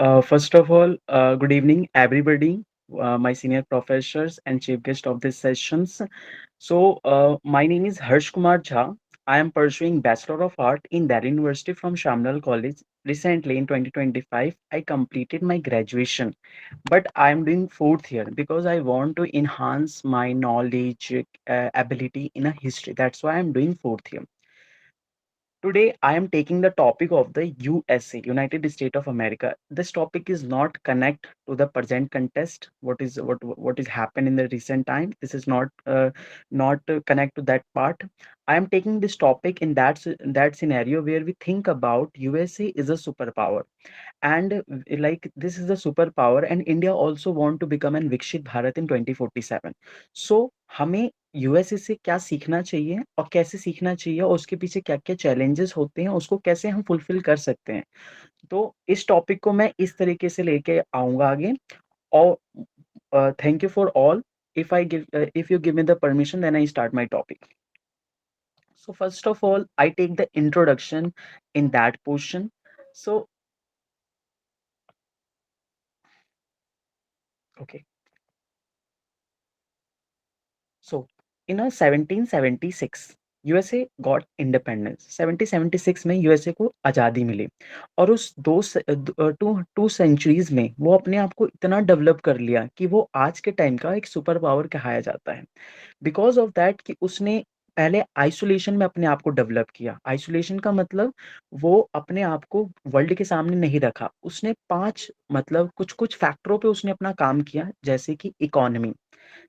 First of all, good evening, everybody, my senior professors and chief guest of this sessions. My name is Harsh Kumar Jha. I am pursuing Bachelor of Art in Delhi University from Shamlal College. Recently, in 2025, I completed my graduation, but I am doing fourth year because I want to enhance my knowledge, ability in a history. That's why I'm doing fourth year. Today, I am taking the topic of the USA, United States of America. This topic is not connect to the present contest. What is happened in the recent time? This is not connect to that part. I am taking this topic in that scenario where we think about USA is a superpower, and like this is a superpower, and India also want to become an Vikshit Bharat in 2047. So हमें USA से क्या सीखना चाहिए और कैसे सीखना चाहिए और उसके पीछे क्या-क्या चैलेंजेस होते हैं, उसको कैसे हम फुलफिल कर सकते हैं। तो इस टॉपिक को मैं इस तरीके से लेके आऊँगा आगे। और thank you for all. If you give me the permission, then I start my topic. So first of all, I take the introduction in that portion. So okay. So in a 1776 USA got independence. 1776 में USA को आज़ादी मिली और उस to centuries में वो अपने आप को इतना डेवलप कर लिया कि वो आज के टाइम का एक सुपर पावर कहाया जाता है। बिकॉज ऑफ दैट कि उसने पहले आइसोलेशन में अपने आप को डेवलप किया। आइसोलेशन का मतलब वो अपने आप को वर्ल्ड के सामने नहीं रखा। उसने 5 मतलब कुछ-कुछ फैक्टरों पे उसने अपना काम किया, जैसे कि इकोनॉमी,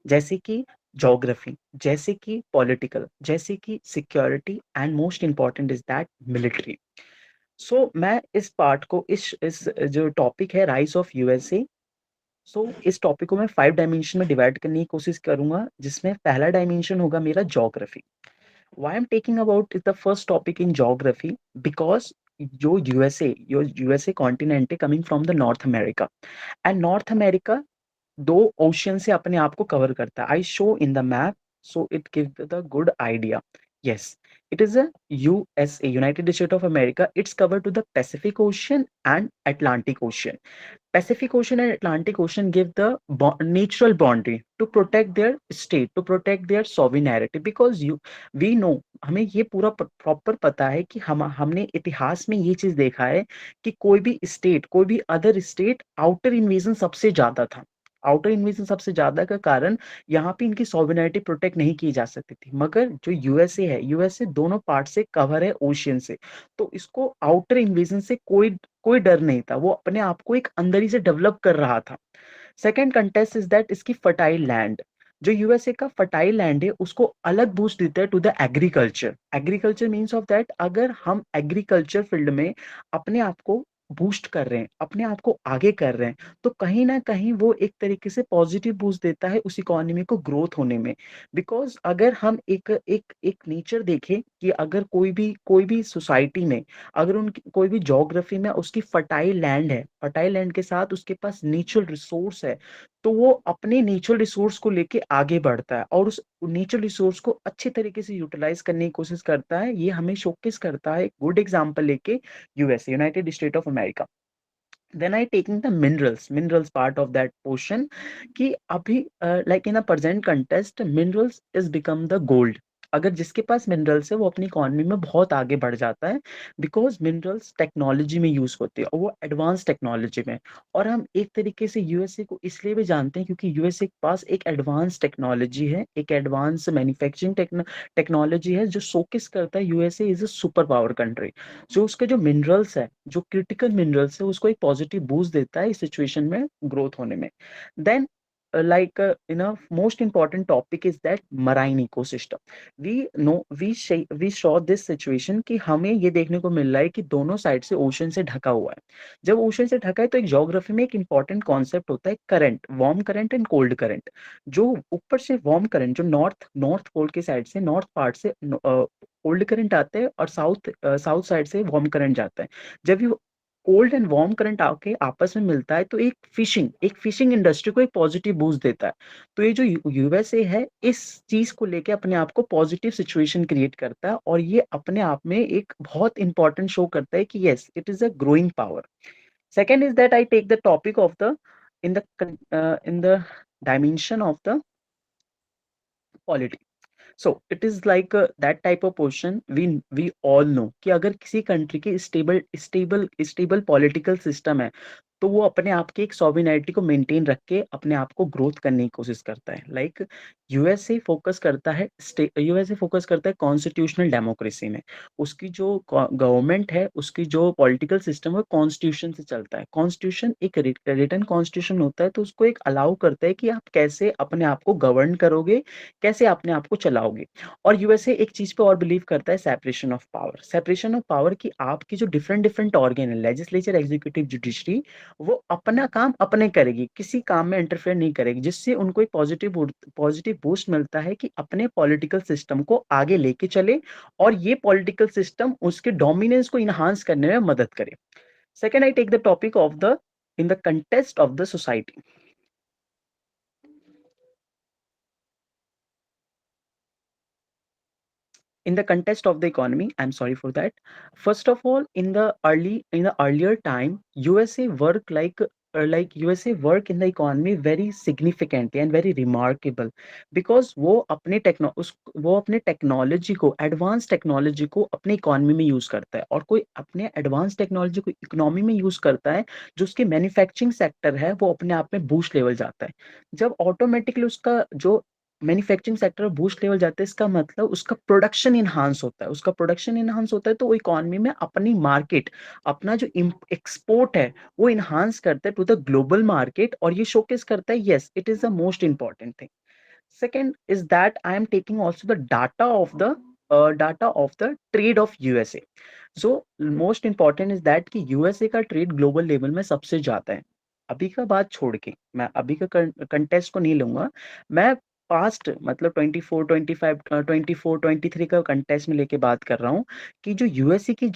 जैसे कि ज्योग्राफी, जैसे कि पॉलिटिकल, जैसे कि security, and most important is that military. So मैं इस पार्ट को इस जो टॉपिक है राइज़ ऑफ यूएसए, सो इस टॉपिक को मैं 5 डायमेंशन में डिवाइड करने की कोशिश करूँगा, जिसमें पहला डायमेंशन होगा मेरा geography. Why I am taking about the first topic in geography? Because जो यूएसए कॉन्टिनेंट है coming from the north America, and north America 2 ocean से अपने आप को कवर करता है। I show in the map, so it give the good idea. Yes, it is a USA, United State of America. It's cover to the Pacific Ocean and Atlantic Ocean. Pacific Ocean and Atlantic Ocean give the natural boundary to protect their state, to protect their sovereignty. Because we know, हमें ये पूरा proper पता है कि हमने इतिहास में ये चीज देखा है कि कोई भी स्टेट, कोई भी अदर स्टेट आउटर इन्वेजन सबसे ज्यादा था। आउटर इन्वेजन सबसे ज्यादा का कारण यहाँ पे इनकी सॉवरेनिटी प्रोटेक्ट नहीं की जा सकती थी। मगर जो यूएसए है, यूएसए दोनों पार्ट से कवर है ओशियन से, तो इसको आउटर इन्वेजन से कोई कोई डर नहीं था। वो अपने आप को एक अंदर ही से डेवलप कर रहा था। सेकंड कंटेस्ट इज दैट इसकी फर्टाइल लैंड। जो यूएसए का फर्टाइल लैंड है उसको अलग बूस्ट देता है to the agriculture. Agriculture means of that अगर हम एग्रीकल्चर फील्ड में अपने आप को बूस्ट कर रहे हैं, अपने आप को आगे कर रहे हैं, तो कहीं ना कहीं वो एक तरीके से पॉजिटिव बूस्ट देता है उस इकोनॉमी को ग्रोथ होने में। बिकॉज अगर हम एक एक एक नेचर देखें कि अगर कोई भी सोसाइटी में, अगर उनकी कोई भी ज्योग्राफी में उसकी फर्टाइल लैंड है, फर्टाइल लैंड के साथ उसके पास नेचुरल रिसोर्स है, तो वो अपने नेचुरल रिसोर्स को लेके आगे बढ़ता है और उस नेचुरल रिसोर्स को अच्छे तरीके से यूटिलाइज करने की कोशिश करता है। ये हमें शोकेस करता है एक गुड एग्जांपल लेके USA, United State of America. Then I taking the minerals part of that portion कि अभी like in a present contest minerals is become the gold. अगर जिसके पास मिनरल्स है वो अपनी इकोनॉमी में बहुत आगे बढ़ जाता है। बिकॉज मिनरल्स टेक्नोलॉजी में यूज होते हैं और वो एडवांस टेक्नोलॉजी में। और हम एक तरीके से यूएसए को इसलिए भी जानते हैं क्योंकि यूएसए के पास एक एडवांस टेक्नोलॉजी है, एक एडवांस मैन्युफैक्चरिंग टेक्नोलॉजी है, जो शोकेस करता है USA is a super power country. जो उसके जो मिनरल्स है, जो क्रिटिकल मिनरल्स है, उसको एक पॉजिटिव बूस्ट देता है इस सिचुएशन में ग्रोथ होने में। Then like in a most important topic is that marine ecosystem. We saw this situation कि हमें ये देखने को मिल रहा है कि दोनों साइड से ओशन से ढका हुआ है। जब ओशन से ढका है तो एक ज्योग्राफी में एक इंपॉर्टेंट कॉन्सेप्ट होता है current, warm current and cold current. जो ऊपर से वार्म करंट, जो नॉर्थ नॉर्थ पोल के साइड से, नॉर्थ पार्ट से कोल्ड करंट आते हैं और साउथ साइड से वार्म करंट जाता है। जब ये कोल्ड एंड वार्म करंट आके आपस में मिलता है तो एक फिशिंग इंडस्ट्री को एक पॉजिटिव बूस्ट देता है। तो ये जो यूएसए है इस चीज को लेके अपने आप को पॉजिटिव सिचुएशन क्रिएट करता है और ये अपने आप में एक बहुत इंपॉर्टेंट शो करता है कि yes it is a growing power. Second is that I take the topic of the in the dimension of the polity. So it is like that type of position we all know कि अगर किसी country की stable political system है, तो वो अपने आप की एक सॉवरेनिटी को मेंटेन रख के अपने आप को ग्रोथ करने की कोशिश करता है। लाइक यूएसए फोकस करता है कॉन्स्टिट्यूशनल डेमोक्रेसी में। उसकी जो गवर्नमेंट है, उसकी जो पॉलिटिकल सिस्टम है, कॉन्स्टिट्यूशन से चलता है। कॉन्स्टिट्यूशन एक रिटन कॉन्स्टिट्यूशन होता है, तो उसको एक अलाउ करता है कि आप कैसे अपने आप को गवर्न करोगे, कैसे अपने आप को चलाओगे। और यूएसए एक चीज पे और बिलीव करता है, सेपरेशन ऑफ पावर की आपकी जो डिफरेंट डिफरेंट ऑर्गन है, लेजिस्लेचर, एग्जीक्यूटिव, जुडिशरी, वो अपना काम अपने करेगी, किसी काम में इंटरफेयर नहीं करेगी, जिससे उनको एक पॉजिटिव बूस्ट मिलता है कि अपने पॉलिटिकल सिस्टम को आगे लेके चले और ये पॉलिटिकल सिस्टम उसके डोमिनेंस को इनहांस करने में मदद करे। Second, I take the topic of the in the contest of the society. In the context of the economy, I'm sorry for that. First of all, in the earlier time, USA work like USA work in the economy very significantly and very remarkable, because वो अपने technology को, advance technology को अपने economy में use करता है। और कोई अपने एडवांस टेक्नोलॉजी को इकोनॉमी में यूज करता है, जो उसके मैन्युफैक्चरिंग सेक्टर है वो अपने आप में बूस्ट लेवल जाता है। जब ऑटोमेटिकली उसका जो मैन्युफैक्चरिंग सेक्टर बूस्ट लेवल जाता है, इसका मतलब उसका प्रोडक्शन इनहांस होता है। उसका प्रोडक्शन इनहांस होता है तो वो इकोनॉमी में अपनी मार्केट, अपना जो एक्सपोर्ट है, वो इनहांस करता है टू द ग्लोबल मार्केट, और ये शोकेस करता है, yes it is the most important thing. Second is that I am taking also the data of the trade of USA. So most important is that कि USA का trade global level में सबसे ज्यादा है। अभी का बात छोड़ के, मैं अभी का कंटेस्ट को नहीं लूंगा, मैं पास्ट मतलब 24 25 24 23 का कंटेस्ट में लेके बात कर रहा हूँ, कि जो यूएसए की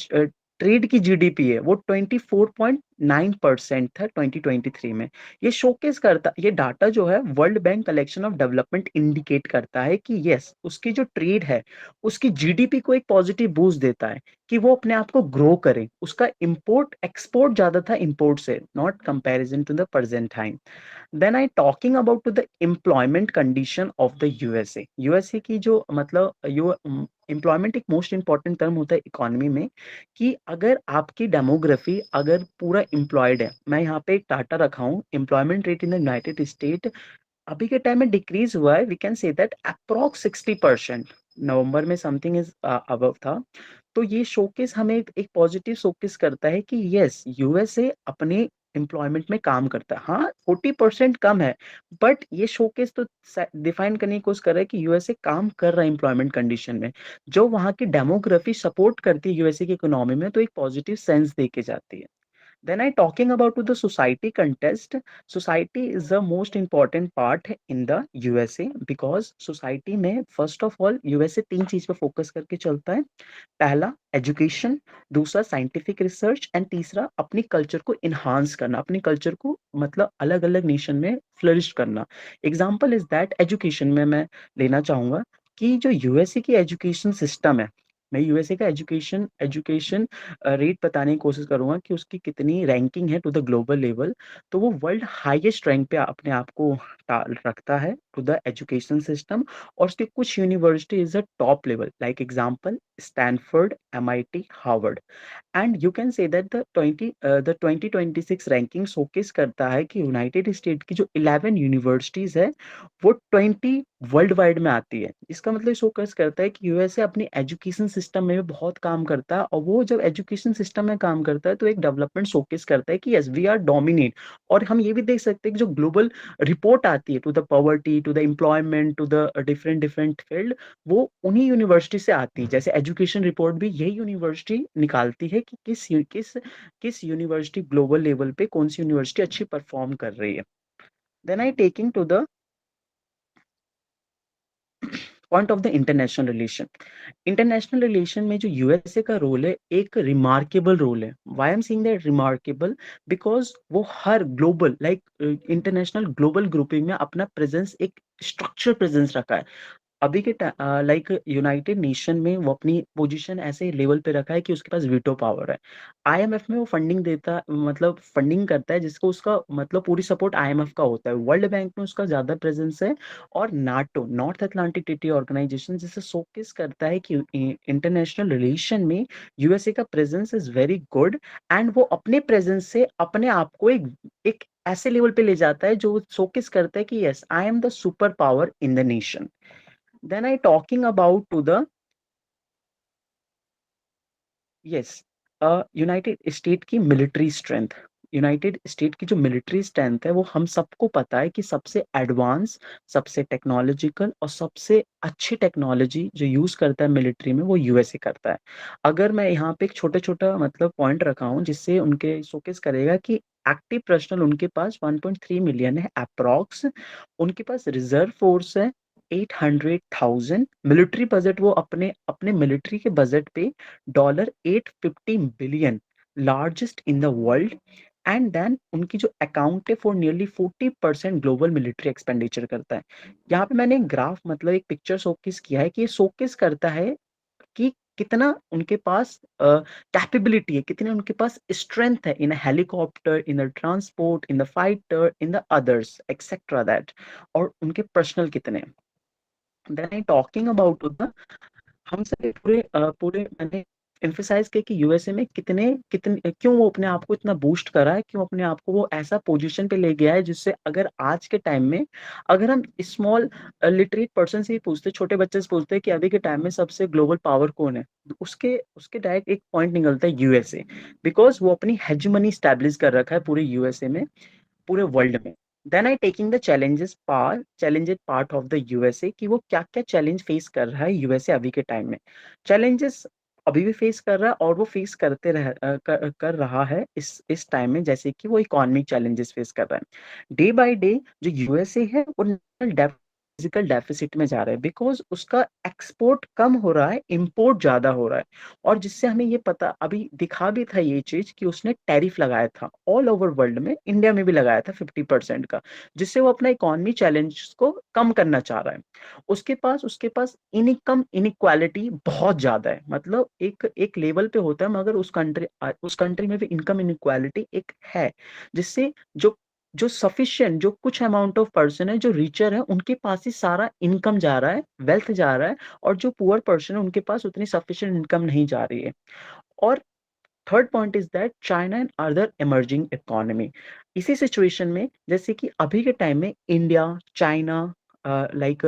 ट्रेड की जीडीपी है वो 24.9% था 2023 में। ये डाटा जो है world bank collection of development indicate करता है कि यस उसकी जो ट्रेड है, उसकी जीडीपी को एक पॉजिटिव बूस्ट देता है, कि वो अपने आप को ग्रो करे। उसका इंपोर्ट एक्सपोर्ट ज्यादा था इंपोर्ट से, not comparison to the present time. Then I talking about to the employment condition of the USA. USA की जो मतलब यू एम्प्लॉयमेंट एक मोस्ट इंपॉर्टेंट टर्म होता है इकोनॉमी में, कि अगर आपकी डेमोग्राफी अगर पूरा एम्प्लॉयड है। मैं यहाँ पे एक डाटा रखा हूँ, employment rate in the United State अभी के टाइम में डिक्रीज हुआ है। We can say that approx 60%, नवंबर में समथिंग इज अबव था। तो ये शोकेस हमें एक पॉजिटिव शोकेस करता है कि यस यूएसए अपने एम्प्लॉयमेंट में काम करता है। हाँ 40% कम है, बट ये शोकेस तो डिफाइन करने की कोशिश कर रहा है कि यूएसए काम कर रहा है एम्प्लॉयमेंट कंडीशन में, जो वहाँ की डेमोग्राफी सपोर्ट करती है यूएसए की इकोनॉमी में, तो एक पॉजिटिव सेंस दे के जाती है। Then I talking about to the society context. Society is the most important part in the USA, because society में first of all USA तीन चीज पे फोकस करके चलता है। पहला एजुकेशन, दूसरा साइंटिफिक रिसर्च, एंड तीसरा अपनी कल्चर को इन्हांस करना, अपनी कल्चर को मतलब अलग अलग नेशन में फ्लरिश करना। एग्जाम्पल इज दैट एजुकेशन में मैं लेना चाहूंगा कि जो यूएसए की एजुकेशन सिस्टम है, मैं यूएसए का एजुकेशन एजुकेशन रेट बताने की कोशिश करूंगा कि उसकी कितनी रैंकिंग है टू द ग्लोबल लेवल। तो वो वर्ल्ड हाईएस्ट रैंक पे अपने आप को रखता है टू द एजुकेशन सिस्टम। और उसके कुछ university is a top level, like example Stanford, MIT, Harvard. And you can say that the 2026 ranking showcase करता है कि यूनाइटेड स्टेट की जो 11 यूनिवर्सिटीज है, वो 20 वर्ल्ड वाइड में आती है। इसका मतलब शोकेस करता है कि यूएसए अपनी एजुकेशन सिस्टम में भी बहुत काम करता है, और वो जब एजुकेशन सिस्टम में काम करता है तो एक डेवलपमेंट शोकेस करता है कि यस वी आर डोमिनेट। और हम ये भी देख सकते हैं कि जो ग्लोबल रिपोर्ट आती है to the poverty, to the employment, to the different different field, वो उन्हीं यूनिवर्सिटी से आती है। जैसे एजुकेशन रिपोर्ट भी यही यूनिवर्सिटी निकालती है कि किस यूनिवर्सिटी ग्लोबल लेवल पे कौन सी यूनिवर्सिटी अच्छी परफॉर्म कर रही है। Then I taking to the point of the international relation. International relation में जो यूएसए का रोल है, एक रिमार्केबल रोल है। Why am seeing that remarkable, because वो हर ग्लोबल इंटरनेशनल ग्लोबल ग्रुपिंग में अपना प्रेजेंस, एक स्ट्रक्चर प्रेजेंस रखा है। अभी के लाइक यूनाइटेड नेशन में वो अपनी पोजीशन ऐसे लेवल पे रखा है कि उसके पास वीटो पावर है। आईएमएफ में वो फंडिंग देता, मतलब फंडिंग करता है, जिसको उसका मतलब पूरी सपोर्ट आईएमएफ का होता है। वर्ल्ड बैंक में उसका ज्यादा प्रेजेंस है। और NATO, North Atlantic Treaty Organization, जिसे शोकेस करता है कि इंटरनेशनल रिलेशन में यूएसए का presence is very good. And वो अपने प्रेजेंस से अपने आप को एक ऐसे लेवल पे ले जाता है जो शोकेस करता है कि yes, I am the super power in the nation. Then I talking about to the yes, United state की मिलिट्री स्ट्रेंथ। यूनाइटेड स्टेट की जो मिलिट्री स्ट्रेंथ है वो हम सबको पता है कि सबसे एडवांस, सबसे टेक्नोलॉजिकल और सबसे अच्छी टेक्नोलॉजी जो यूज करता है मिलिट्री में वो यूएसए करता है। अगर मैं यहाँ पे एक छोटा छोटा मतलब पॉइंट रखा हूँ जिससे उनके शोकेस करेगा कि एक्टिव पर्सनल उनके पास 1.3 मिलियन है अप्रॉक्स। उनके पास रिजर्व फोर्स है 800,000। मिलिट्री बजट वो अपने अपने मिलिट्री के बजट पे $850 billion, largest in the world. And then उनकी जो अकाउंट है for nearly 40% global military expenditure करता है। यहाँ पे मैंने एक ग्राफ मतलब एक पिक्चर शोकेस किया है कि ये शोकेस करता है कि कितना उनके पास कैपेबिलिटी है, कितने उनके पास स्ट्रेंथ है in helicopter, in the transport, in the fighter, in the others etcetera that. और उनके पर्सनल कितने। Then I talking about the हम सभी पूरे मैंने एम्फेसाइज किया कि यूएसए में कितने कितने क्यों वो अपने आप को इतना बूस्ट करा है, क्यों अपने आप को वो ऐसा पोजीशन पे ले गया है जिससे अगर आज के टाइम में अगर हम स्मॉल लिटरेट पर्सन से ही पूछते, छोटे बच्चे से पूछते हैं कि अभी के टाइम में सबसे ग्लोबल पावर कौन है, तो उसके उसके डायरेक्ट एक पॉइंट निकलता है यूएसए। बिकॉज वो अपनी हेजमनी स्टैब्लिश कर रखा है पूरे यूएसए में, पूरे वर्ल्ड में। Then I taking the challenges part of the USA कि वो क्या क्या चैलेंज फेस कर रहा है यूएसए अभी के टाइम में। चैलेंजेस अभी भी फेस कर रहा है और वो फेस कर रहा है इस टाइम में, जैसे कि वो इकोनॉमिक चैलेंजेस फेस कर रहा है। डे बाय डे जो यूएसए है वो फिजिकल डेफिसिट में जा रहा है, बिकॉज उसका एक्सपोर्ट कम हो रहा है, इंपोर्ट ज्यादा हो रहा है। और जिससे हमें ये पता अभी दिखा भी था ये चीज कि उसने टैरिफ लगाया था ऑल ओवर वर्ल्ड में, इंडिया में भी लगाया था 50% का, जिससे वो अपना इकोनॉमी चैलेंज को कम करना चाह रहा है। उसके पास इनकम इनइक्वालिटी बहुत ज्यादा है, मतलब एक एक लेवल पे होता है, मगर उस कंट्री में भी इनकम इनइक्वालिटी एक है, जिससे जो जो सफिशिएंट जो कुछ अमाउंट ऑफ पर्सन है जो रिचर है उनके पास ही सारा इनकम जा रहा है, वेल्थ जा रहा है। और जो पुअर पर्सन है उनके पास उतनी सफिशिएंट इनकम नहीं जा रही है। और third point is that China and other emerging economy. इसी सिचुएशन में जैसे कि अभी के टाइम में India, China, like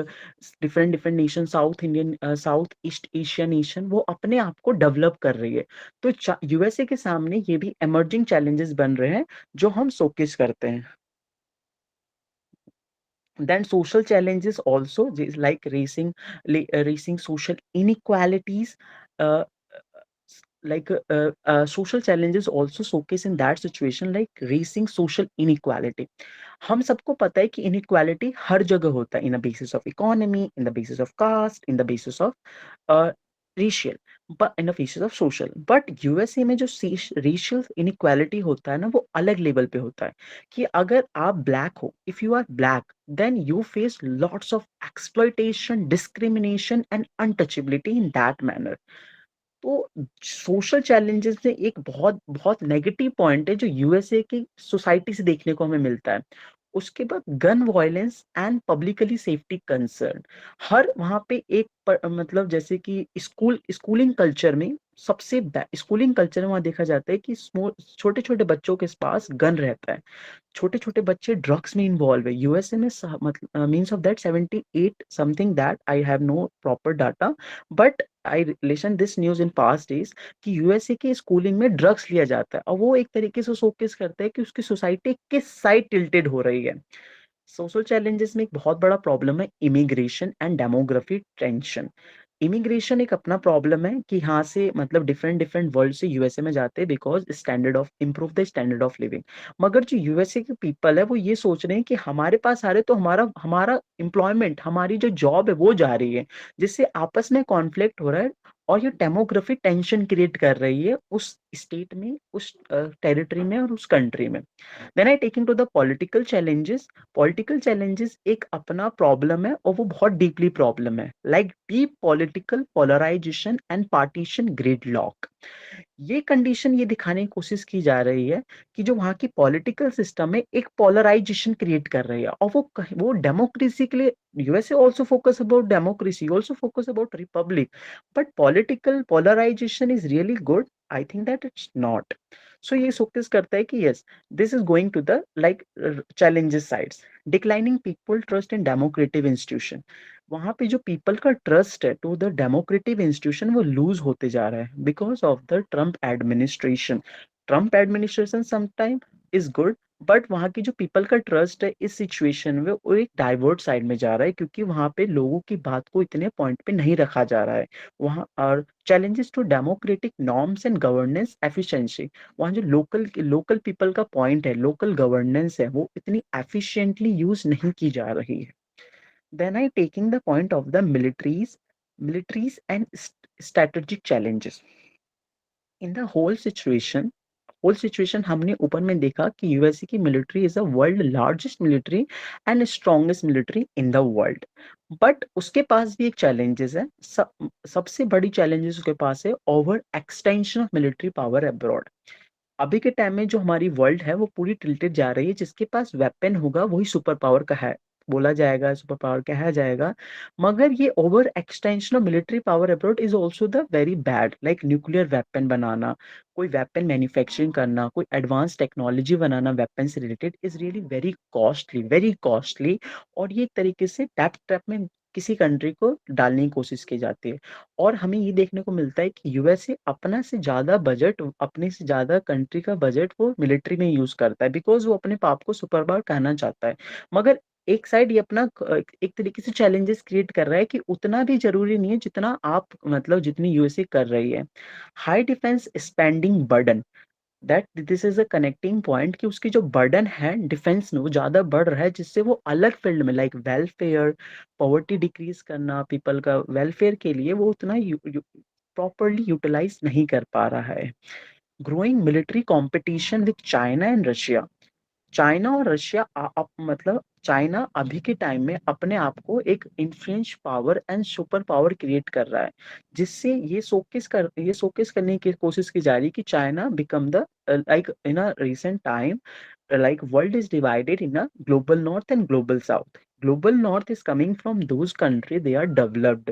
different different nation, south east Asia nation वो अपने आप को डेवलप कर रही है। तो यूएसए के सामने ये भी इमर्जिंग चैलेंजेस बन रहे हैं जो हम शोकेस करते हैं। Then social challenges also like raising social inequalities, uh, social challenges also showcase in that situation like raising social inequality। हम सबको पता है कि inequality हर जगह होता है, in the basis of economy, in the basis of caste, in the basis of uh, racial, but in the basis of social। but USA में जो racial inequality होता है ना वो अलग लेवल पे होता है। कि अगर आप ब्लैक हो, if you are black then you face lots of exploitation, discrimination and untouchability in that manner. तो सोशल चैलेंजेस में एक बहुत बहुत नेगेटिव पॉइंट है जो यूएसए की सोसाइटी से देखने को हमें मिलता है। उसके बाद gun violence and publicly safety concern. हर वहां पे मतलब जैसे कि स्कूलिंग कल्चर में स्कूलिंग कल्चर में वहां देखा जाता है कि छोटे छोटे बच्चों के पास गन रहता है। छोटे छोटे बच्चे ड्रग्स में इन्वॉल्व है यूएसए में, मतलब means of that 78 something, that I have no proper data. But I listen this news in past days कि यूएसए के स्कूलिंग में ड्रग्स लिया जाता है, और वो एक तरीके से शोकेस करता है कि उसकी सोसाइटी किस साइड टिल्टेड हो रही है। सोशल चैलेंजेस में एक बहुत बड़ा प्रॉब्लम है immigration and demography tension. Immigration एक अपना प्रॉब्लम है कि यहाँ से मतलब डिफरेंट डिफरेंट वर्ल्ड से यूएसए में जाते हैं because standard of improve the standard of living. मगर जो यूएसए के पीपल है वो ये सोच रहे हैं कि हमारे पास आ रहे तो हमारा हमारा एम्प्लॉयमेंट, हमारी जो जॉब है वो जा रही है, जिससे आपस में कॉन्फ्लिक्ट हो रहा है। और ये डेमोग्राफी टेंशन क्रिएट कर रही है उस स्टेट में, उस टेरिटरी में और उस कंट्री में। Then I taking to the political challenges. Political challenges एक अपना प्रॉब्लम है और वो बहुत डीपली प्रॉब्लम है, like deep political polarisation and partition gridlock. ये कंडीशन ये दिखाने की कोशिश की जा रही है कि जो वहाँ की पॉलिटिकल सिस्टम है एक पोलराइजेशन क्रिएट कर रही है, और वो डेमोक्रेसी के लिए, USA also focus about democracy, also focus about republic, but political polarisation is really good? I think that it's not. So ये शोकेस करता है कि yes, this is going to the like challenges sides. Declining people trust in democrative institution. वहाँ पे जो people का trust है to the democrative institution वो लूज होते जा रहा है because of the Trump administration. Trump administration sometime is good, but वहाँ की जो पीपल का ट्रस्ट है इस सिचुएशन में वो एक डाइवर्ट साइड में जा रहा है, क्योंकि वहाँ पे लोगों की बात को इतने पॉइंट पे नहीं रखा जा रहा है। वहाँ और challenges to democratic norms and governance efficiency. वहाँ जो लोकल लोकल पीपल का पॉइंट है, लोकल गवर्नेंस है, वो इतनी एफिशिएंटली यूज नहीं की जा रही है। Then I taking the point of the militaries and strategic challenges in the whole situation। Whole situation हमने ऊपर में देखा कि यूएसए की military is the world largest military and strongest military in the world. But उसके पास भी एक चैलेंजेस है, सबसे बड़ी चैलेंजेस उसके पास है over extension of military power abroad. अभी के टाइम में जो हमारी वर्ल्ड है वो पूरी टिल्टेड जा रही है, जिसके पास वेपन होगा वही सुपर पावर का है, बोला जाएगा सुपर पावर कहा जाएगा। मगर ये over extension of military power abroad is also the very bad, like nuclear weapon बनाना, कोई वेपन मैन्युफैक्चरिंग करना, कोई एडवांस टेक्नोलॉजी बनाना वेपन से related is really very costly, very costly. और ये एक तरीके से टैप ट्रैप में किसी कंट्री को डालने की कोशिश की जाती है। और हमें ये देखने को मिलता है कि यूएसए अपना से ज्यादा बजट, अपने से ज्यादा कंट्री का बजट वो मिलिट्री में यूज करता है, बिकॉज वो अपने पाप को सुपर पावर कहना चाहता है। मगर एक साइड ये अपना एक तरीके से चैलेंजेस क्रिएट कर रहा है कि उतना भी जरूरी नहीं है जितना आप मतलब जितनी यूएसए कर रही है। High defence spending burden, that this is a connecting point कि उसकी जो बर्डन है डिफेंस में वो ज्यादा बढ़ रहा है, जिससे वो अलग फील्ड में लाइक वेलफेयर, पॉवर्टी डिक्रीज करना, पीपल का वेलफेयर के लिए वो उतना प्रॉपरली यूटिलाइज नहीं कर पा रहा है। Growing military competition with China and Russia. China और रशिया मतलब चाइना अभी के टाइम में अपने आप को एक influence power and super power create कर रहा है, जिससे ये शोकेस करने की कोशिश की जा रही है कि China become the like in a recent time, like world is divided in a global north and global south. Global north is coming from those countries they are developed,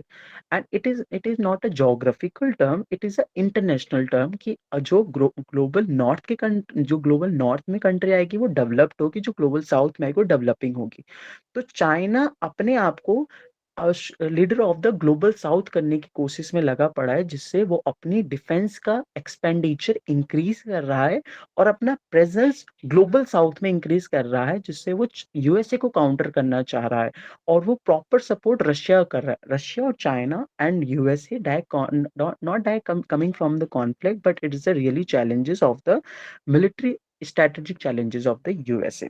and it is not a geographical term, it is a international term कि जो global north के जो global north में country आएगी वो developed होगी, जो global south में आएगी वो डेवलपिंग होगी। तो चाइना अपने आप को leader of the global south करने की कोशिश में लगा पड़ा है, जिससे वो अपनी डिफेंस का एक्सपेंडिचर इंक्रीज कर रहा है और अपना प्रेजेंस ग्लोबल साउथ में इंक्रीज कर रहा है, जिससे वो यूएसए को काउंटर करना चाह रहा है। और वो प्रॉपर सपोर्ट रशिया कर रहा है, रशिया और China and USA direct not direct coming from the conflict, but it is the really challenges of the military strategic challenges of the USA.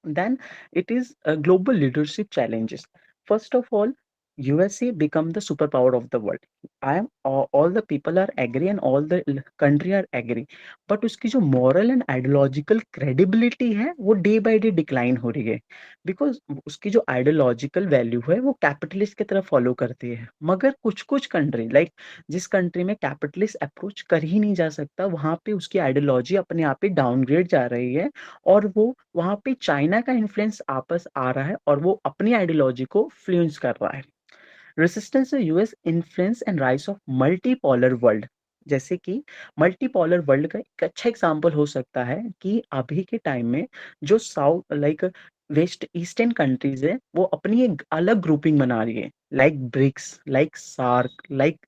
Then it is global leadership challenges. First of all, USA become the superpower of the world. I am all the people are agree and all the country are agree. But उसकी जो moral and ideological credibility है वो day by day decline हो रही है, because उसकी जो ideological value है वो capitalist की तरफ follow करती है। मगर कुछ कुछ country like जिस कंट्री में कैपिटलिस्ट अप्रोच कर ही नहीं जा सकता, वहां पे उसकी आइडियोलॉजी अपने आप ही डाउनग्रेड जा रही है, और वो वहाँ पे चाइना का इन्फ्लुएंस आपस आ रहा है और वो अपनी आइडियोलॉजी को फ्लुएंस कर रहा है। Resistance to US influence and rise of multipolar world. जैसे कि मल्टीपोलर वर्ल्ड का एक अच्छा एग्जांपल हो सकता है कि अभी के टाइम में जो south like west eastern countries है वो अपनी एक अलग ग्रुपिंग बना रही है, like BRICS, like SAARC, like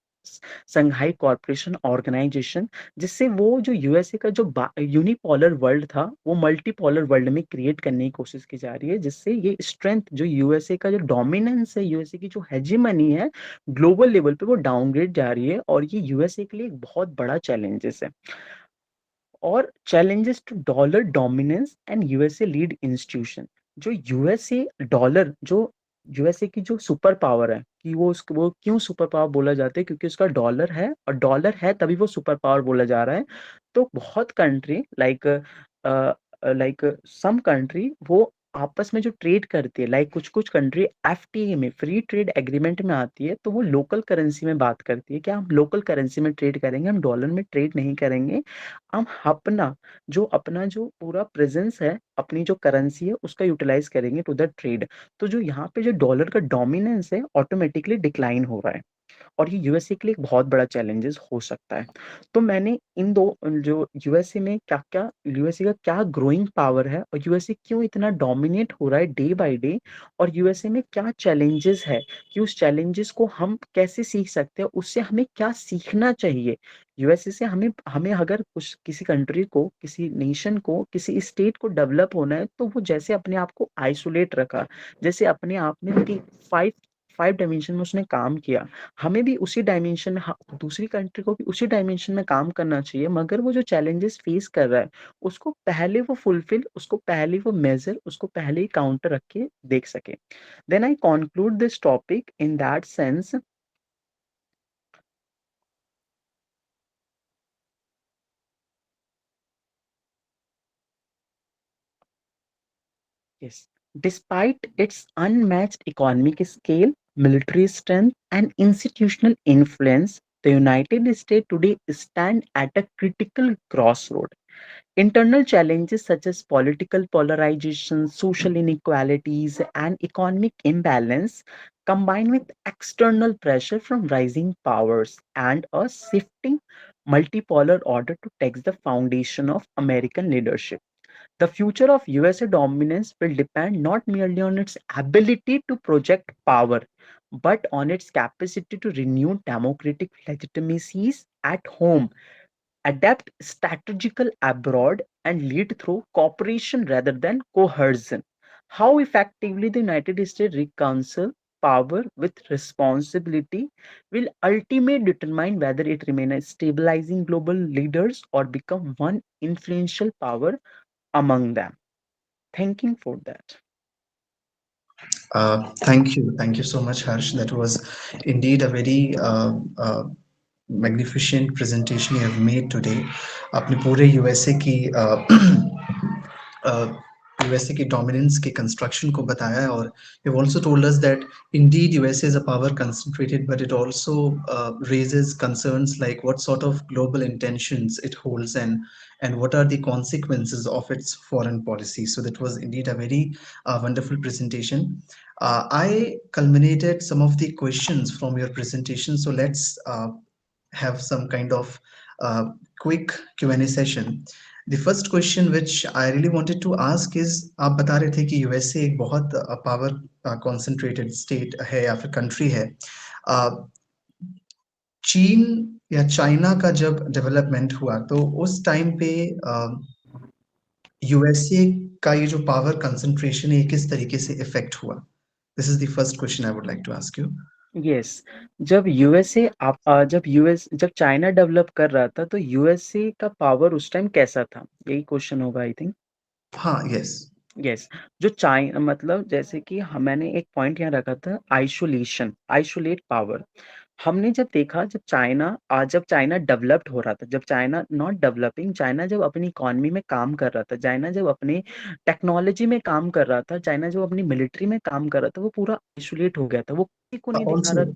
Shanghai corporation organisation, जिससे वो जो यूएसए का जो यूनिपोलर वर्ल्ड था वो मल्टीपोलर वर्ल्ड में क्रिएट करने की कोशिश की जा रही है, जिससे ये स्ट्रेंथ जो यूएसए का जो डोमिनेंस है, यूएसए की जो हेजेमनी है ग्लोबल लेवल पे वो डाउनग्रेड जा रही है, और ये यूएसए के लिए एक बहुत बड़ा चैलेंजेस है। और challenges to dollar dominance and USA lead institution. जो यूएसए डॉलर, जो यूएसए की जो सुपर पावर है कि वो क्यों सुपर पावर बोला जाता है, क्योंकि उसका डॉलर है और डॉलर है तभी वो सुपर पावर बोला जा रहा है। तो बहुत कंट्री लाइक सम कंट्री वो आपस में जो ट्रेड करती है, लाइक कुछ-कुछ कंट्री एफटीए में, फ्री ट्रेड एग्रीमेंट में आती है, तो वो लोकल करेंसी में बात करती है कि हम लोकल करेंसी में ट्रेड करेंगे, हम डॉलर में ट्रेड नहीं करेंगे। हम अपना जो पूरा प्रेज़ेंस है, अपनी जो करेंसी है, उसका यूटिलाइज़ करेंगे टू द ट्रेड। तो जो यहाँ पे जो डॉलर का डोमिनेंस है, ऑटोमैटिकली डिक्लाइन हो रहा है। और ये यूएसए के लिए एक बहुत बड़ा चैलेंजेस हो सकता है। तो मैंने इन 2 जो यूएसए में क्या-क्या यूएसए का क्या ग्रोइंग पावर है और यूएसए क्यों इतना डोमिनेट हो रहा है डे बाय डे, और यूएसए में क्या चैलेंजेस है, कि उस चैलेंजेस को हम कैसे सीख सकते हैं, उससे हमें क्या सीखना चाहिए। यूएसए से हमें हमें अगर कुछ किसी कंट्री को, किसी नेशन को, किसी स्टेट को डेवलप होना है, तो वो जैसे अपने आप को आइसोलेट रखा, जैसे अपने आप में 5 5 डायमेंशन में उसने काम किया, हमें भी उसी डायमेंशन में दूसरी कंट्री को भी उसी डायमेंशन में काम करना चाहिए, मगर वो जो चैलेंजेस फेस कर रहा है, उसको पहले वो मेज़र, उसको पहले ही काउंटर रख के देख सके। Then I conclude this topic in that sense. Yes. Despite its unmatched economic scale, military strength, and institutional influence, the United States today stand at a critical crossroad. Internal challenges such as political polarization, social inequalities, and economic imbalance, combined with external pressure from rising powers and a shifting multipolar order to test the foundation of American leadership. The future of USA dominance will depend not merely on its ability to project power, but on its capacity to renew democratic legitimacies at home, adapt strategical abroad, and lead through cooperation rather than coercion. How effectively the United States reconcile power with responsibility will ultimately determine whether it remains a stabilizing global leaders or become one influential power among them. Thanking for that. Thank you so much, Harsh. That was indeed a very magnificent presentation you have made today. आपने पूरे USA की USA की dominance के construction को बताया है और you also told us that Indeed USA is a power concentrated but it also raises concerns like what sort of global intentions it holds and what are the consequences of its foreign policy. So that was indeed a very wonderful presentation. I culminated some of the questions from your presentation, so let's have some kind of quick Q&A session. The first question which I really wanted to ask is, आप बता रहे थे कि USA एक बहुत power concentrated state है या फिर कंट्री है. Uh, चीन या चाइना का जब डेवलपमेंट हुआ तो उस टाइम पे यूएसए का ये जो पावर कंसंट्रेशन है ये किस तरीके से इफेक्ट हुआ. This is the first question I would like to ask you. Yes, जब चाइना डेवलप कर रहा था तो यूएसए का पावर उस टाइम कैसा था? यही क्वेश्चन होगा आई थिंक। हाँ, यस. यस, जो चाइ मतलब जैसे कि मैंने एक पॉइंट यहाँ रखा था, आइसोलेट पावर। हमने जब देखा, जब चाइना डेवलप्ड हो रहा था, जब चाइना नॉट डेवलपिंग, चाइना जब अपनी इकोनॉमी में काम कर रहा था, चाइना जब अपने टेक्नोलॉजी में काम कर रहा था, चाइना जब अपनी मिलिट्री में काम कर रहा था, वो पूरा आइसोलेट हो गया था, वो किसी को नहीं दिखा Also, रहा।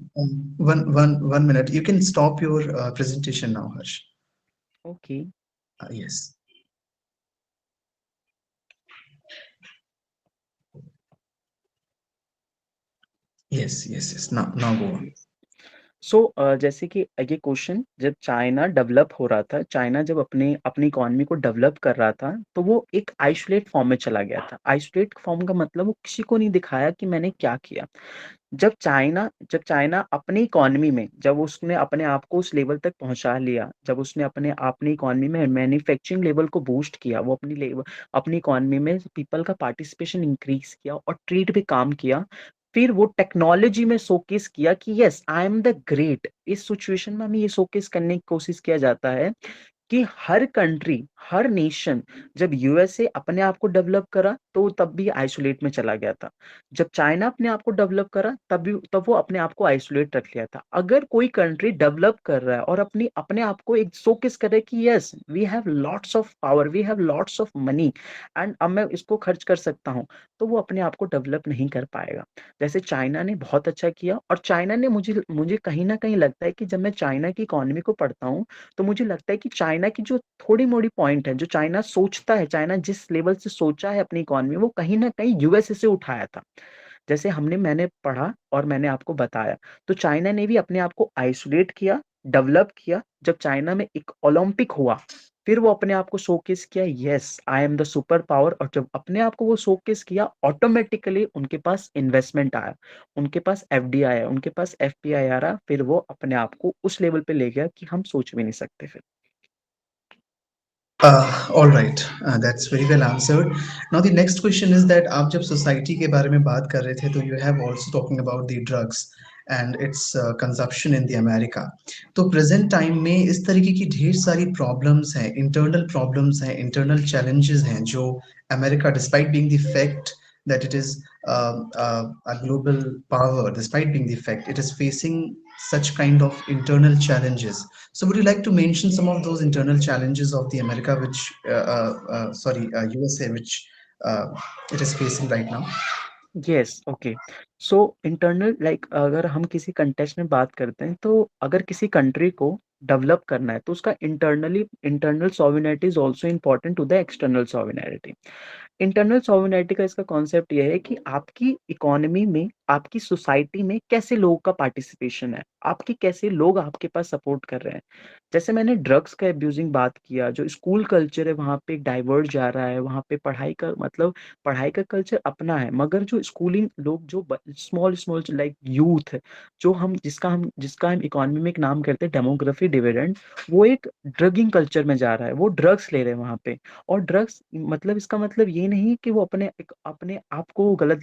one minute. You can stop your presentation now, Harsh. Okay. Yes. Yes, yes, yes. Now go on. सो जैसे कि ये क्वेश्चन, जब चाइना डेवलप हो रहा था, चाइना जब अपने अपनी इकोनॉमी को डेवलप कर रहा था, तो वो एक आइसोलेट फॉर्म में चला गया था। आइसोलेट फॉर्म का मतलब वो किसी को नहीं दिखाया कि मैंने क्या किया। जब चाइना अपनी इकोनॉमी में, जब उसने अपने आप को उस लेवल तक पहुंचा लिया, जब उसने अपनी इकोनॉमी में मैन्युफैक्चरिंग लेवल को बूस्ट किया, वो अपनी इकोनॉमी में पीपल का पार्टिसिपेशन इंक्रीज किया और ट्रेड पे काम किया, फिर वो टेक्नोलॉजी में शोकेस किया कि yes I am the great. इस सिचुएशन में हमें ये शोकेस करने की कोशिश किया जाता है कि हर कंट्री, हर नेशन, जब यूएसए अपने आप को डेवलप करा तो तब भी आइसोलेट में चला गया था। जब चाइना अपने आप को डेवलप करा तब वो अपने आप को आइसोलेट रख लिया था। अगर कोई कंट्री डेवलप कर रहा है और अपनी अपने आप को एक शोकेस कर रहा है कि yes we have lots of power, we have lots of money and अब मैं इसको खर्च कर सकता हूँ, तो वो अपने आप को डेवलप नहीं कर पाएगा। जैसे चाइना ने बहुत अच्छा किया, और चाइना ने मुझे मुझे कहीं ना कहीं लगता है कि जब मैं चाइना की इकोनॉमी को पढ़ता हूँ तो मुझे लगता है कि चाइना की जो थोड़ी मोड़ी पॉइंट है, जो चाइना सोचता है, चाइना जिस लेवल से सोचा है अपनी इकोनॉमी, वो कहीं ना कहीं यूएसए से उठाया था। जैसे मैंने पढ़ा और मैंने आपको बताया, तो चाइना ने भी अपने आप को आइसोलेट किया, डेवलप किया। जब चाइना में एक ओलंपिक हुआ, फिर वो अपने आप को शोकेस किया, yes I am the super power. और जब अपने आप को वो शोकेस किया, ऑटोमेटिकली उनके पास इन्वेस्टमेंट आया, उनके पास एफडीआई आया, उनके पास एफपीआई आ रहा, फिर वो अपने आप को उस लेवल पे ले गया कि हम सोच भी नहीं सकते फिर। All right, that's very well answered. Now the next question is that आप जब society के बारे में बात कर रहे थे तो you have also talking about the drugs and its consumption in the America. तो present time में इस तरीके की ढेर सारी problems हैं, internal challenges हैं जो America, despite being the fact that it is a global power, despite being the fact it is facing such kind of internal challenges. So, would you like to mention some of those internal challenges of the America, which, USA, which uh, it is facing right now? Yes, okay. So internal, like अगर हम किसी context में बात करते हैं, तो अगर किसी कंट्री को डेवलप करना है तो उसका internal sovereignty is also important to the external sovereignty. Internal sovereignty का इसका कॉन्सेप्ट ये है कि आपकी इकोनॉमी में, आपकी सोसाइटी में कैसे लोगों का पार्टिसिपेशन है, आपके कैसे लोग आपके पास सपोर्ट कर रहे हैं। जैसे मैंने ड्रग्स का अब्यूजिंग बात किया, जो स्कूल कल्चर है वहाँ पे डाइवर्ट जा रहा है, वहाँ पे पढ़ाई का मतलब पढ़ाई का कल्चर अपना है, मगर जो स्कूलिंग लोग, जो स्मॉल स्मॉल लाइक यूथ, जो हम इकोनॉमी में एक नाम करते हैं डेमोग्राफी डिविडेंड, वो एक ड्रगिंग कल्चर में जा रहा है, वो ड्रग्स ले रहे हैं वहाँ पे। और ड्रग्स मतलब इसका मतलब ये नहीं कि वो अपने आप को गलत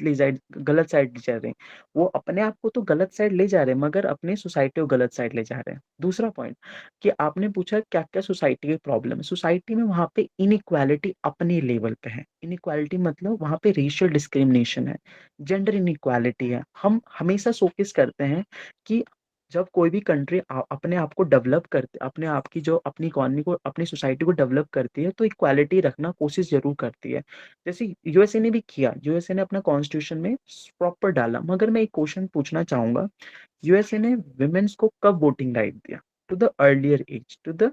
साइड ले जा रहे हैं। वो अपने आप को तो गलत साइड ले जा रहे हैं, मगर अपने सोसाइटी को गलत साइड ले जा रहे हैं। दूसरा पॉइंट, कि आपने पूछा क्या क्या सोसाइटी के प्रॉब्लम है। सोसाइटी में वहाँ पे इनइक्वालिटी अपने लेवल पे है। इनइक्वालिटी मतलब वहाँ पे रेशियल डिस्क्रिमिनेशन है, जेंडर इनइक्वालिटी है। हम हमेशा शोकेस करते हैं कि जब कोई भी कंट्री अपने आप को डेवलप करते, अपने आप की जो अपनी इकोनॉमी को, अपनी सोसाइटी को डेवलप करती है, तो इक्वालिटी रखना कोशिश जरूर करती है। जैसे यूएसए ने भी किया, यूएसए ने अपना कॉन्स्टिट्यूशन में प्रॉपर डाला। मगर मैं एक क्वेश्चन पूछना चाहूंगा, यूएसए ने विमेन्स को कब वोटिंग राइट दिया? To the earlier age, to the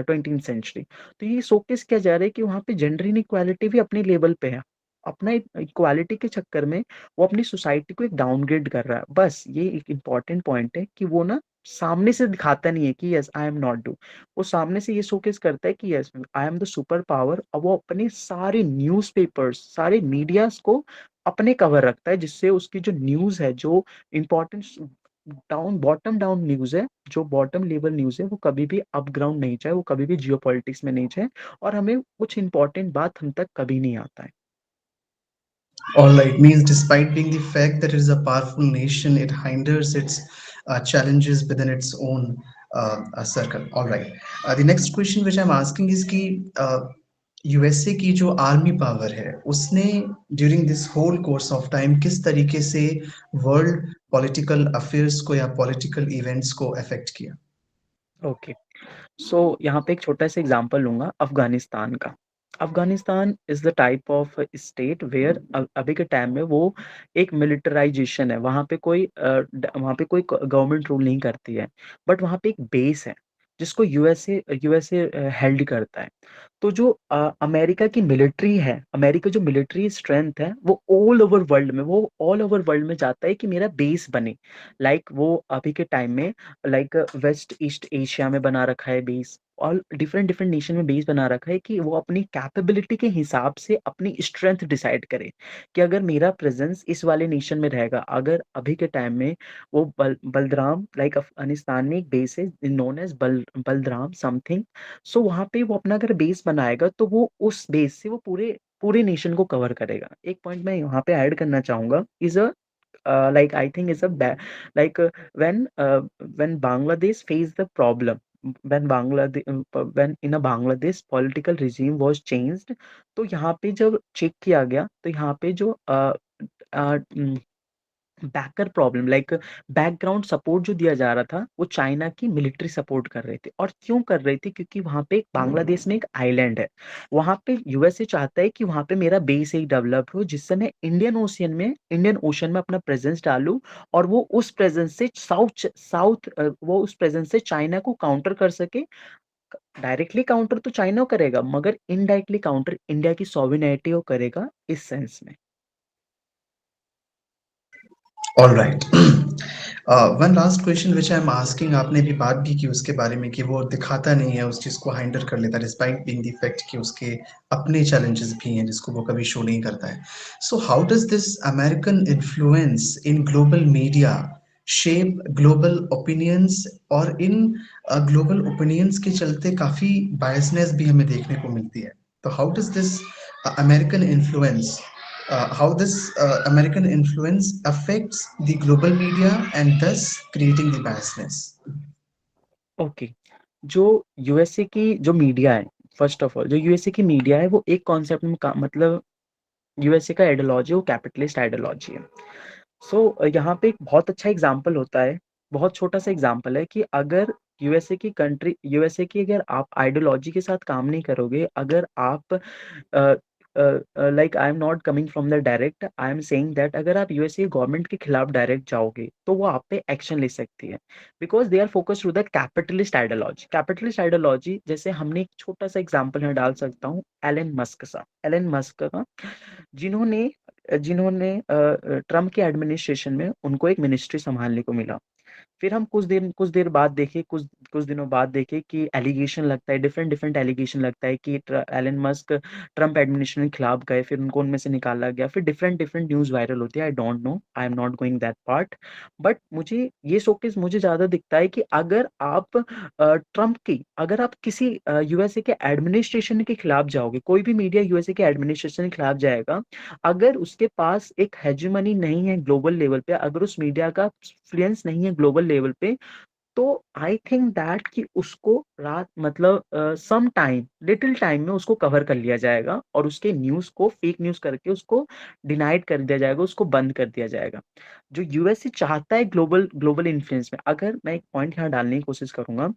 20th century. तो ये शोकेस किया जा रहा है कि वहाँ पे जेंडर इनइक्वालिटी भी अपने लेवल पे है। अपना इक्वालिटी के चक्कर में वो अपनी सोसाइटी को एक डाउनग्रेड कर रहा है। बस ये एक इम्पॉर्टेंट पॉइंट है कि वो ना सामने से दिखाता नहीं है कि yes I am not do, वो सामने से ये शोकेस करता है कि yes I am the super power. और वो अपने सारे न्यूज़पेपर्स, सारे मीडियाज को अपने कवर रखता है, जिससे उसकी जो न्यूज़ है, जो इम्पोर्टेंट बॉटम डाउन न्यूज़ है, जो बॉटम लेवल न्यूज़ है, वो कभी भी अप ग्राउंड नहीं जाए, वो कभी भी जियो पॉलिटिक्स में नहीं जाए, और हमें कुछ इंपॉर्टेंट बात हम तक कभी नहीं आता है। All right, means despite being the fact that it is a powerful nation, it hinders its challenges within its own circle. All right. The next question which I'm asking is कि USA की जो army power है उसने during this whole course of time किस तरीके से world political affairs को या पॉलिटिकल इवेंट्स को अफेक्ट किया? ओके, सो यहाँ पे एक छोटा सा एग्जांपल लूंगा अफगानिस्तान का। Afghanistan is the type of state where अभी के टाइम में वो एक मिलिटराइजेशन है। वहाँ पे कोई गवर्नमेंट रूल नहीं करती है, बट वहाँ पे एक बेस है जिसको यूएसए हेल्ड करता है। तो जो अमेरिका की मिलिट्री है, अमेरिका जो मिलिट्री स्ट्रेंथ है, वो ऑल ओवर वर्ल्ड में जाता है कि मेरा बेस बने। वो अभी के टाइम में वेस्ट ईस्ट एशिया में बना रखा है बेस, और डिफरेंट डिफरेंट नेशन में बेस बना रखा है कि वो अपनी कैपेबिलिटी के हिसाब से अपनी स्ट्रेंथ डिसाइड करे कि अगर मेरा प्रेजेंस इस वाले नेशन में रहेगा। अगर अभी के टाइम में वो बलद्राम, अफगानिस्तान में एक बेस है नोन एज बलद्राम समथिंग। सो वहाँ पे वो अपना अगर बेस बनाएगा, तो वो उस बेस से वो पूरे पूरे नेशन को कवर करेगा। एक पॉइंट मैं यहाँ पे ऐड करना चाहूंगा, is a I think is a like when Bangladesh faced the problem when when in a Bangladesh political regime was changed, तो यहाँ पे जब चेक किया गया तो यहाँ पे जो backer problem like background support जो दिया जा रहा था वो चाइना की मिलिट्री सपोर्ट कर रहे थे। और क्यों कर रहे थे? क्योंकि वहां पे बांग्लादेश में एक आइलैंड है, वहां पे यूएसए चाहता है कि वहां पे मेरा बेस एक डेवलप हो जिससे मैं इंडियन ओशन में अपना प्रेजेंस डालूं, और वो उस प्रेजेंस से वो उस प्रेजेंस से चाइना को काउंटर कर सके। डायरेक्टली काउंटर तो चाइना करेगा, मगर इनडायरेक्टली काउंटर इंडिया की सॉवरेनिटी को करेगा इस सेंस में। All right. One last question which I am asking, आपने भी बात भी की उसके बारे में कि वो दिखाता नहीं है, उस चीज़ को हाइंडर कर लेता है डिस्पाइट बीइंग द फैक्ट कि उसके अपने चैलेंजेस भी हैं जिसको वो कभी शो नहीं करता है। So how does this American influence in global media shape global opinions, और इन ग्लोबल ओपिनियंस के चलते काफ़ी बायसनेस भी हमें देखने को मिलती है। तो how does this American influence how this American influence affects the global media and thus creating the biasness. Okay, जो यूएसए की जो मीडिया है, फर्स्ट ऑफ ऑल जो यूएसए की मीडिया है वो एक कॉन्सेप्ट में मतलब यूएसए का आइडियोलॉजी वो कैपिटलिस्ट आइडियोलॉजी है। सो यहाँ पे एक बहुत अच्छा एग्जाम्पल होता है, बहुत छोटा सा एग्जाम्पल है कि अगर यूएसए की अगर आप आइडियोलॉजी के साथ काम नहीं करोगे, अगर आप like I am not coming from the direct, I am saying that अगर आप यूएसए गवर्नमेंट के खिलाफ डायरेक्ट जाओगे तो वो आप पे एक्शन ले सकती है, because they are focused to the capitalist ideology. जैसे हमने एक छोटा सा एग्जाम्पल मैं डाल सकता हूँ एलन मस्क का, जिन्होंने जिन्होंने ट्रम्प के एडमिनिस्ट्रेशन में उनको एक मिनिस्ट्री संभालने को मिला। फिर हम कुछ देर बाद देखे, कुछ दिनों बाद देखे कि एलिगेशन लगता है, डिफरेंट डिफरेंट एलिगेशन लगता है कि एलन मस्क ट्रम्प एडमिनिस्ट्रेशन के खिलाफ गए, फिर उनको उनमें से निकाला गया, फिर डिफरेंट डिफरेंट न्यूज़ वायरल होती है। I don't know, I am not going that part, but मुझे ये शोकेस मुझे ज़्यादा दिखता है कि अगर आप ट्रम्प की अगर आप किसी यूएसए के एडमिनिस्ट्रेशन के खिलाफ जाओगे, कोई भी मीडिया यूएसए के एडमिनिस्ट्रेशन के खिलाफ जाएगा, अगर उसके पास एक हेgemony नहीं है ग्लोबल लेवल पे, अगर उस मीडिया का इन्फ्लुएंस नहीं है ग्लोबल लेवल पे, तो आई थिंक दैट कि उसको रात मतलब सम टाइम लिटिल टाइम में उसको कवर कर लिया जाएगा और उसके न्यूज़ को फेक न्यूज़ करके उसको डिनाइड कर दिया जाएगा, उसको बंद कर दिया जाएगा। जो यूएसए चाहता है ग्लोबल ग्लोबल इन्फ्लुएंस में, अगर मैं एक पॉइंट यहाँ डालने की कोशिश करूंगा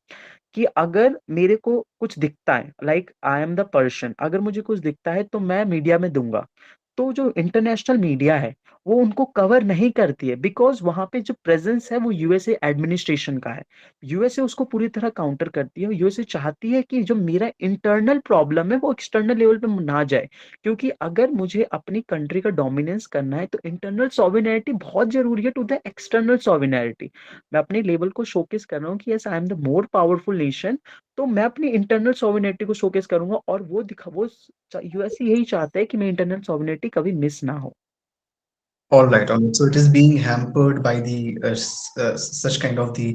कि अगर मेरे को कुछ दिखता है, like I am the person, अगर मुझे कुछ दिखता है तो मैं मीडिया में दूंगा। तो जो इंटरनेशनल मीडिया है वो उनको कवर नहीं करती है, बिकॉज वहां पे जो प्रेजेंस है वो यूएसए एडमिनिस्ट्रेशन का है। यूएसए उसको पूरी तरह काउंटर करती है, यूएसए चाहती है कि जो मेरा इंटरनल प्रॉब्लम है वो एक्सटर्नल लेवल पे ना जाए, क्योंकि अगर मुझे अपनी कंट्री का डोमिनेंस करना है तो इंटरनल सॉवरेनिटी बहुत जरूरी है टू द एक्सटर्नल सॉवरेनिटी। मैं अपने लेवल को शोकेस कर रहा हूँ कि yes I am the more powerful nation, तो मैं अपनी इंटरनल सॉवरेनिटी को शोकेस करूंगा, और वो यूएसए यही चाहता है कि मेरी इंटरनल सॉवरेनिटी कभी मिस ना हो। All right, all right. So it is being hampered by the such kind of the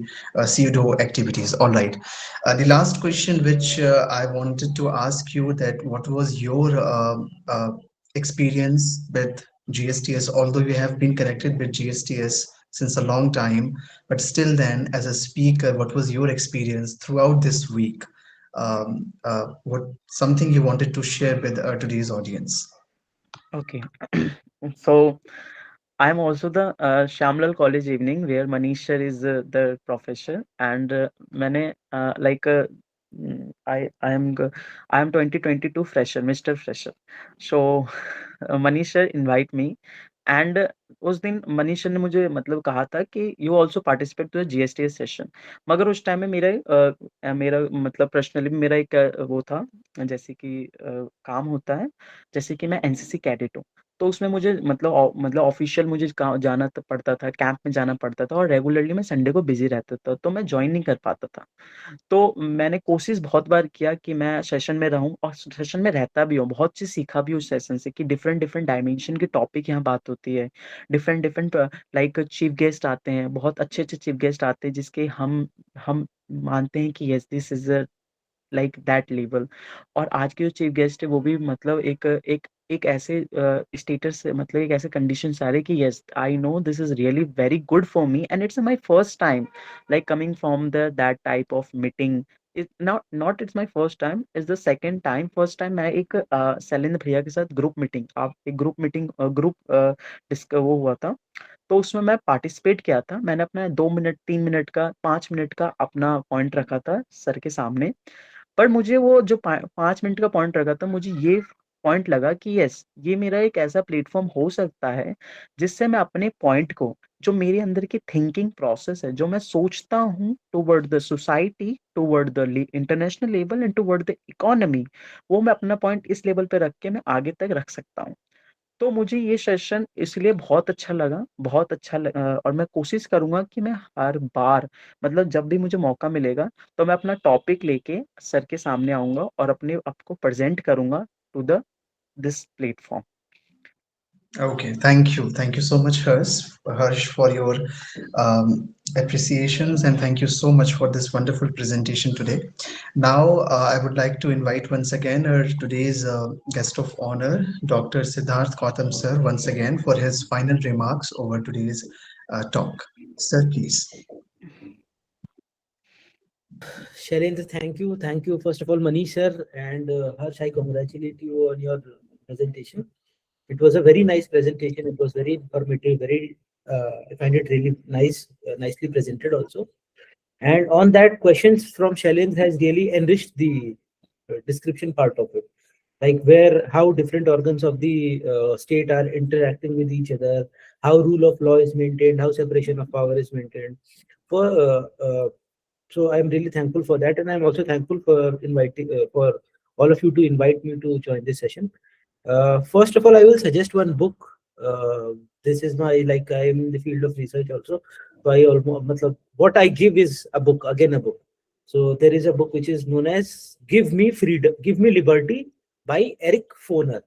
pseudo activities. All right. The last question, which I wanted to ask you, that what was your experience with GSTS? Although you have been connected with GSTS since a long time, but still, then as a speaker, what was your experience throughout this week? What something you wanted to share with today's audience? Okay. So I'm also the Shamlal College evening where Manish sir is the professor, and मैंने like I am 2022 fresher, Mr. Fresher. So Manish sir invite me, and उस दिन Manish sir ने मुझे मतलब कहा था कि you also participate to the GSTs session. मगर उस टाइम में मेरा मतलब पर्सनली मेरा एक वो था, जैसे कि काम होता है, जैसे कि मैं एनसीसी कैडेट हूँ, तो उसमें मुझे मतलब ऑफिशियल मुझे जाना पड़ता था, कैंप में जाना पड़ता था, और रेगुलरली मैं संडे को बिजी रहता था, तो मैं ज्वाइन नहीं कर पाता था। तो मैंने कोशिश बहुत बार किया कि मैं सेशन में रहूं, और सेशन में रहता भी हूँ, बहुत चीज़ सीखा भी उस सेशन से कि डिफरेंट डिफरेंट डायमेंशन के टॉपिक यहाँ बात होती है, different different like chief guest आते हैं, बहुत अच्छे अच्छे चीफ गेस्ट आते हैं जिसके हम मानते हैं कि yes this is like that level. और आज के जो चीफ गेस्ट है वो भी मतलब एक ऐसे स्टेटस से, मतलब एक ऐसे कंडीशन से आ रहे कि yes I know this is really very good for me, and it's my first time like coming from the that type of meeting, not it's my first time, it's the second time. First time मैं एक शैलेंद्र भैया के साथ group meeting, आप एक group meeting group disc वो हुआ था, तो उसमें मैं पार्टिसिपेट किया था। मैंने अपना 2 मिनट, 3 मिनट का, 5 मिनट का अपना पॉइंट रखा था सर के सामने। पर मुझे वो जो 5 मिनट का पॉइंट रखा था, मुझे ये पॉइंट लगा कि यस, ये मेरा एक ऐसा प्लेटफ़ॉर्म हो सकता है, जिससे मैं अपने पॉइंट को, जो मेरे अंदर की थिंकिंग प्रोसेस है, जो मैं सोचता हूँ toward the society, toward the ले international level and toward the economy, वो मैं अपना पॉइंट इस लेवल पे रख के मैं आगे तक रख सकता हूँ। तो मुझे ये सेशन इसलिए बहुत अच्छा लगा, बहुत अच्छा और मैं कोशिश करूँगा कि मैं हर बार, मतलब जब भी मुझे मौका मिलेगा, तो मैं अपना टॉपिक लेके सर के सामने आऊँगा और अपने आप को प्रेज़ेंट करूँगा to the this platform. Okay, thank you. Thank you so much, Harsh, for your appreciations, and thank you so much for this wonderful presentation today. Now, I would like to invite once again our today's guest of honor, Dr. Siddharth Gautam, sir, once again for his final remarks over today's talk. Sir, please. Shailendra, thank you. Thank you, first of all, Manish sir and Harsh. I congratulate you on your presentation. It was a very nice presentation. It was very informative. I find it really nice, nicely presented also. And on that, questions from Shailendra has really enriched the description part of it, like where how different organs of the state are interacting with each other, how rule of law is maintained, how separation of power is maintained. For so I'm really thankful for that, and I'm also thankful for inviting for all of you to invite me to join this session. First of all, I will suggest one book. This is my, like, I am in the field of research also. So I almost, matlab, what I give is a book, again a book. So there is a book which is known as "Give Me Freedom, Give Me Liberty" by Eric Foner,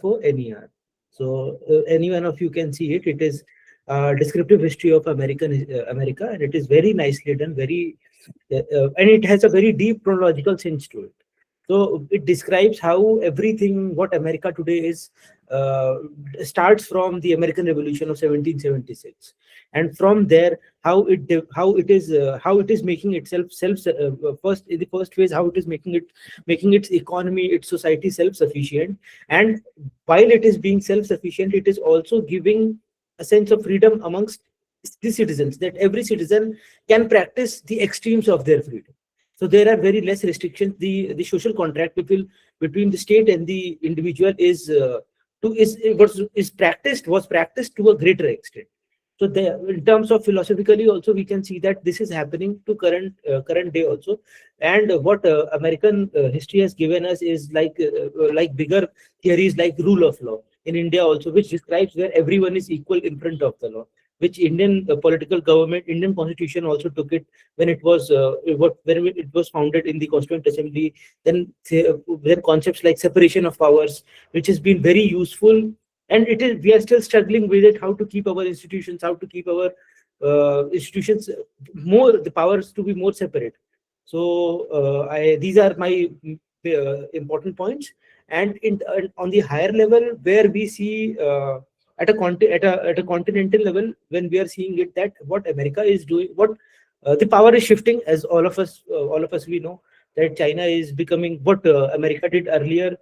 Foner. So any one of you can see it. It is a descriptive history of America, and it is very nicely done, and it has a very deep chronological sense to it. So it describes how everything what America today is uh, starts from the American Revolution of 1776, and from there how it is making itself first in the first phase, how it is making its economy, its society self sufficient, and while it is being self sufficient, it is also giving a sense of freedom amongst the citizens, that every citizen can practice the extremes of their freedom. So there are very less restrictions. The social contract between the state and the individual was practiced to a greater extent. So there, in terms of philosophically also, we can see that this is happening to current day also. And what American history has given us is like bigger theories like rule of law in India also, which describes where everyone is equal in front of the law, which Indian political government, Indian constitution also took it when it was when it was founded in the Constituent Assembly. Then concepts like separation of powers, which has been very useful, and it is we are still struggling with it. How to keep our institutions, how to keep our institutions more the powers to be more separate. So these are my important points. And on the higher level, where we see at a continental level, when we are seeing it, that what America is doing, what the power is shifting, as all of us we know that China is becoming what America did earlier.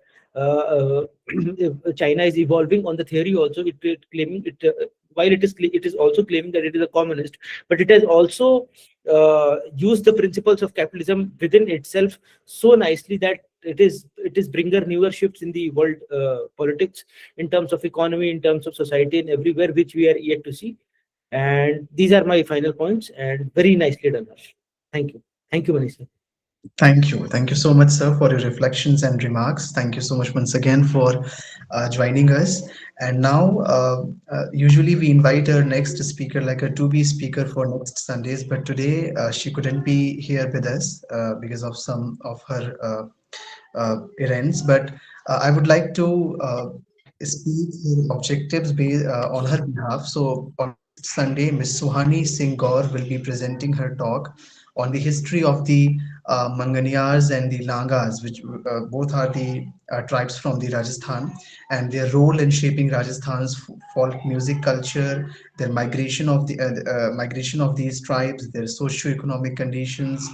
China is evolving on the theory also. It claiming it while it is also claiming that it is a communist, but it has also used the principles of capitalism within itself so nicely that it is bringer newer shifts in the world politics, in terms of economy, in terms of society, and everywhere, which we are yet to see. And these are my final points, and very nicely done, Harsh. Thank you, Manisha. Thank you. Thank you so much, sir, for your reflections and remarks. Thank you so much once again for joining us. And now, usually we invite our next speaker, like a to-be speaker for next Sundays, but today she couldn't be here with us because of some of her errands. But I would like to speak her objectives on her behalf. So on next Sunday, Miss Suhani Singh Gaur will be presenting her talk on the history of the Manganiyars and the Langas, which both are the tribes from the Rajasthan, and their role in shaping Rajasthan's folk music culture, their migration of these tribes, their socio-economic conditions,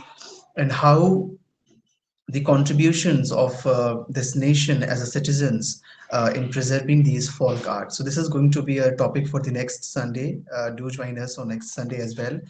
and how the contributions of this nation as a citizens in preserving these folk arts. So this is going to be a topic for the next Sunday. Do join us on next Sunday as well.